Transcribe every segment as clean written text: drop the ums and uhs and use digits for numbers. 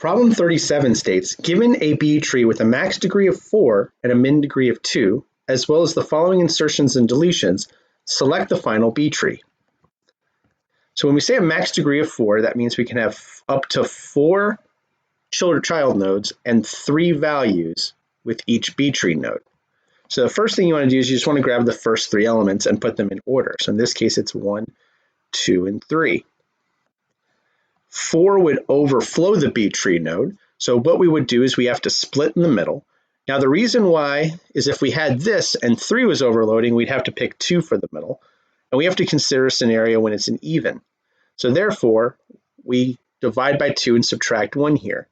Problem 37 states, given a B tree with a max degree of 4 and a min degree of 2, as well as the following insertions and deletions, select the final B tree. So when we say a max degree of 4, that means we can have up to 4 child nodes and 3 values with each B tree node. So the first thing you want to do is you just want to grab the first 3 elements and put them in order. So in this case, it's 1, 2, and 3. 4 would overflow the B tree node. So what we would do is we have to split in the middle. Now the reason why is if we had this and 3 was overloading, we'd have to pick 2 for the middle. And we have to consider a scenario when it's an even. So therefore, we divide by 2 and subtract 1 here.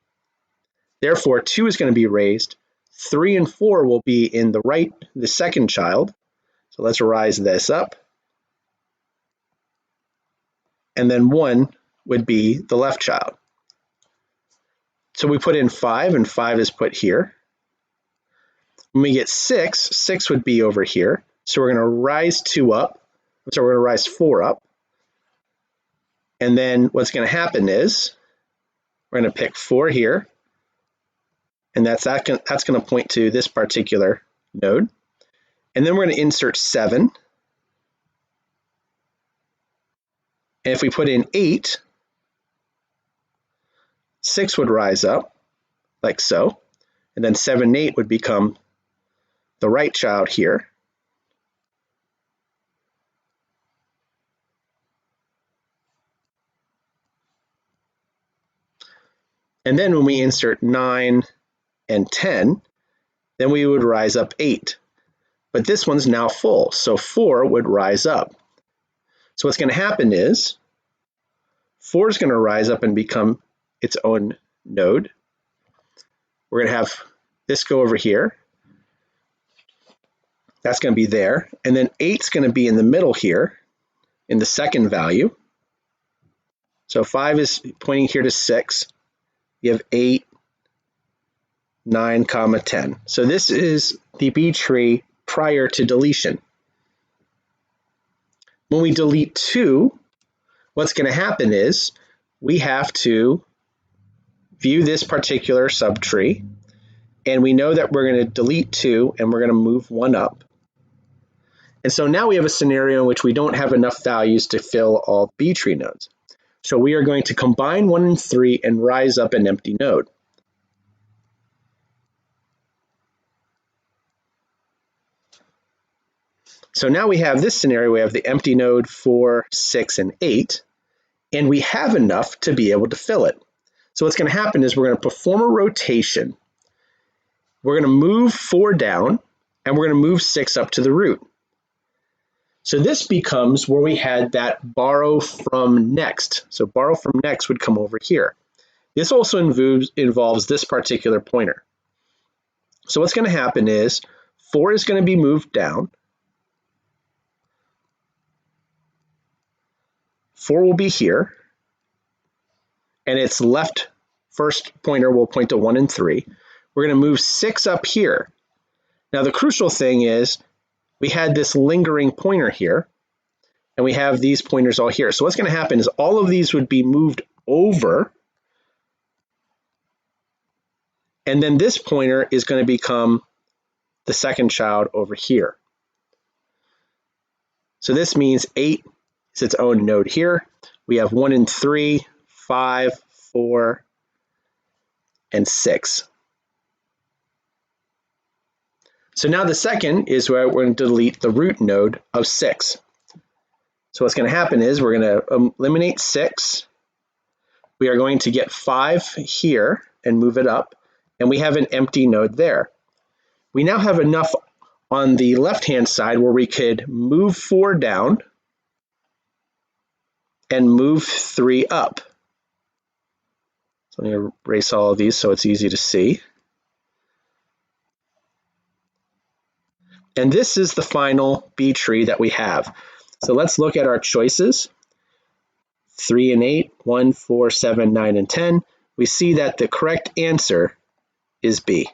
Therefore, 2 is going to be raised. 3 and 4 will be in the second child. So let's rise this up. And then 1 would be the left child. So we put in 5, and 5 is put here. When we get 6, 6 would be over here. So we're going to rise 2 up. So we're going to rise 4 up. And then what's going to happen is we're going to pick 4 here. And that's going to point to this particular node. And then we're going to insert 7. And if we put in 8, 6 would rise up, like so. And then 7 and 8 would become the right child here. And then when we insert 9 and 10, then we would rise up 8. But this one's now full, so 4 would rise up. So what's going to happen is 4 is going to rise up and become its own node. We're going to have this go over here. That's going to be there. And then 8 is going to be in the middle here in the second value. So 5 is pointing here to 6. You have 8, 9, 10. So this is the B tree prior to deletion. When we delete 2, what's going to happen is we have to view this particular subtree, and we know that we're going to delete 2 and we're going to move 1 up. And so now we have a scenario in which we don't have enough values to fill all B tree nodes. So we are going to combine 1 and 3 and rise up an empty node. So now we have this scenario, we have the empty node 4, 6, and 8, and we have enough to be able to fill it. So what's going to happen is we're going to perform a rotation. We're going to move 4 down, and we're going to move 6 up to the root. So this becomes where we had that borrow from next. So borrow from next would come over here. This also involves this particular pointer. So what's going to happen is 4 is going to be moved down. 4 will be here. And its left first pointer will point to 1 and 3. We're going to move 6 up here. Now the crucial thing is we had this lingering pointer here, and we have these pointers all here. So what's going to happen is all of these would be moved over, and then this pointer is going to become the second child over here. So this means 8 is its own node here. We have 1 and 3, 5, 4, and 6. So now the second is where we're going to delete the root node of 6. So what's going to happen is we're going to eliminate 6. We are going to get 5 here and move it up, and we have an empty node there. We now have enough on the left-hand side where we could move 4 down and move 3 up. So I'm going to erase all of these so it's easy to see. And this is the final B tree that we have. So let's look at our choices. 3 and 8, 1, 4, 7, 9, and 10. We see that the correct answer is B.